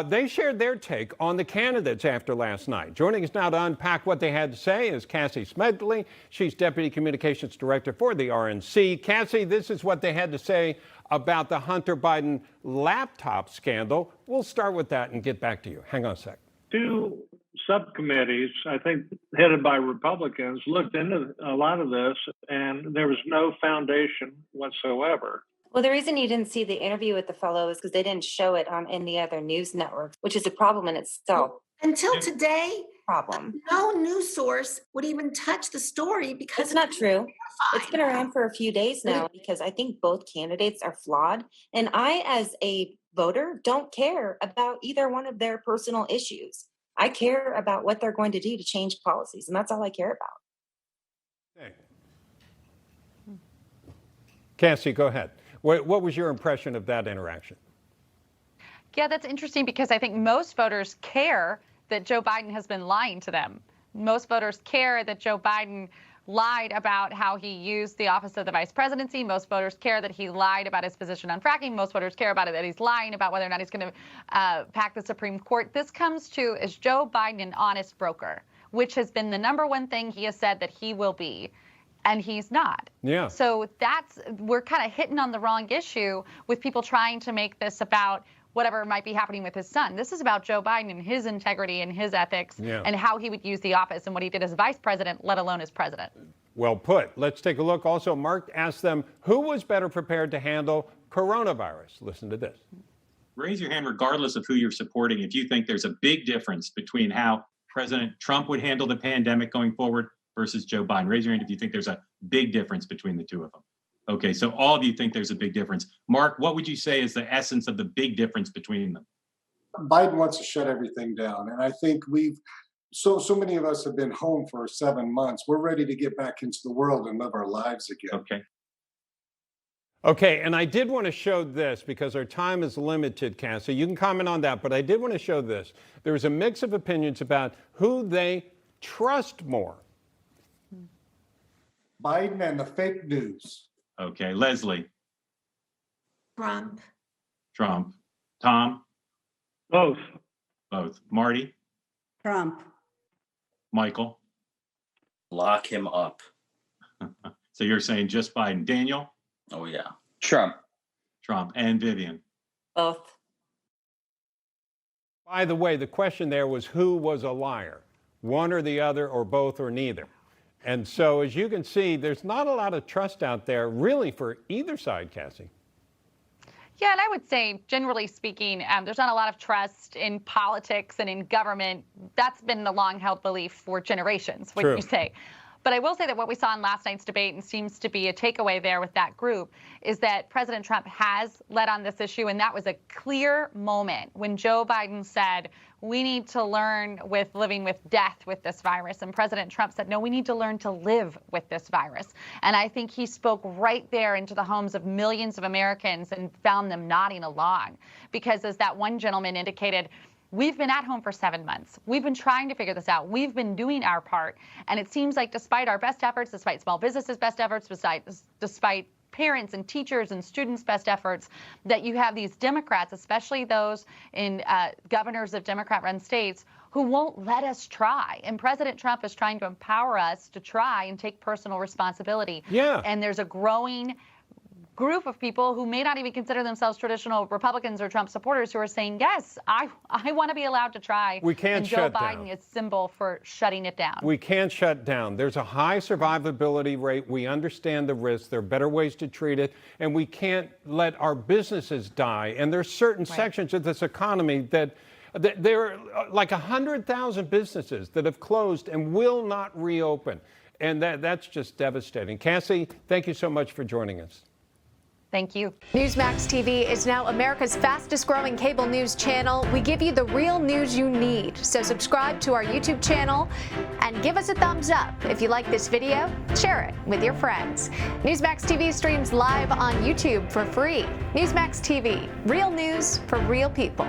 They shared their take on the candidates after last night. Joining us now to unpack what they had to say is Cassie Smedile. She's Deputy Communications Director for the RNC. Cassie, this is what they had to say about the Hunter Biden laptop scandal. We'll start with that and get back to you. Hang on a sec. Two subcommittees, I think headed by Republicans, looked into a lot of this, and there was no foundation whatsoever. Well, the reason you didn't see the interview with the fellow is because they didn't show it on any other news networks, which is a problem in itself. Until today, Problem. no news source would even touch the story because It's not true. It's been around for a few days now because I think both candidates are flawed. And I, as a voter, don't care about either one of their personal issues. I care about what they're going to do to change policies, and that's all I care about. Okay. Cassie, go ahead. What was your impression of that interaction? Yeah, that's interesting because I think most voters care that Joe Biden has been lying to them. Most voters care that Joe Biden lied about how he used the office of the vice presidency. Most voters care that he lied about his position on fracking. Most voters care about it that he's lying about whether or not he's going to pack the Supreme Court. This comes to, is Joe Biden an honest broker, which has been the #1 thing he has said that he will be. And he's not. Yeah. So we're kind of hitting on the wrong issue with people trying to make this about whatever might be happening with his son. This is about Joe Biden and his integrity and his ethics and how he would use the office and what he did as vice president, let alone as president. Well put. Let's take a look. Also, Mark asked them who was better prepared to handle coronavirus. Listen to this. Raise your hand regardless of who you're supporting if you think there's a big difference between how President Trump would handle the pandemic going forward versus Joe Biden. Raise your hand if you think there's a big difference between the two of them. Okay, so all of you think there's a big difference. Mark, what would you say is the essence of the big difference between them? Biden wants to shut everything down. And I think so many of us have been home for 7 months. We're ready to get back into the world and live our lives again. Okay, and I did want to show this because our time is limited, Cassie. You can comment on that, but I did want to show this. There was a mix of opinions about who they trust more. Biden and the fake news. Okay, Leslie. Trump. Trump. Tom? Both. Both. Marty? Trump. Michael? Lock him up. So you're saying just Biden. Daniel? Oh, yeah. Trump. Trump. And Vivian? Both. By the way, the question there was who was a liar, one or the other or both or neither. And so, as you can see, there's not a lot of trust out there really for either side, Cassie. Yeah, and I would say, generally speaking, there's not a lot of trust in politics and in government. That's been a long-held belief for generations, wouldn't you say? But I will say that what we saw in last night's debate, and seems to be a takeaway there with that group, is that President Trump has led on this issue, and that was a clear moment when Joe Biden said, we need to learn with living with death with this virus. And President Trump said, no, we need to learn to live with this virus. And I think he spoke right there into the homes of millions of Americans and found them nodding along. Because as that one gentleman indicated, we've been at home for 7 months. We've been trying to figure this out. We've been doing our part. And it seems like despite our best efforts, despite small businesses' best efforts, despite parents and teachers and students' best efforts, that you have these Democrats, especially those in governors of Democrat-run states, who won't let us try. And President Trump is trying to empower us to try and take personal responsibility. Yeah. And there's a growing group of people who may not even consider themselves traditional Republicans or Trump supporters who are saying, yes, I want to be allowed to try. We can't shut down. And Joe Biden is symbol for shutting it down. We can't shut down. There's a high survivability rate. We understand the risks. There are better ways to treat it. And we can't let our businesses die. And there's certain sections of this economy that there are like 100,000 businesses that have closed and will not reopen. And that's just devastating. Cassie, thank you so much for joining us. Thank you. Newsmax TV is now America's fastest growing cable news channel. We give you the real news you need. So subscribe to our YouTube channel and give us a thumbs up. If you like this video, share it with your friends. Newsmax TV streams live on YouTube for free. Newsmax TV, real news for real people.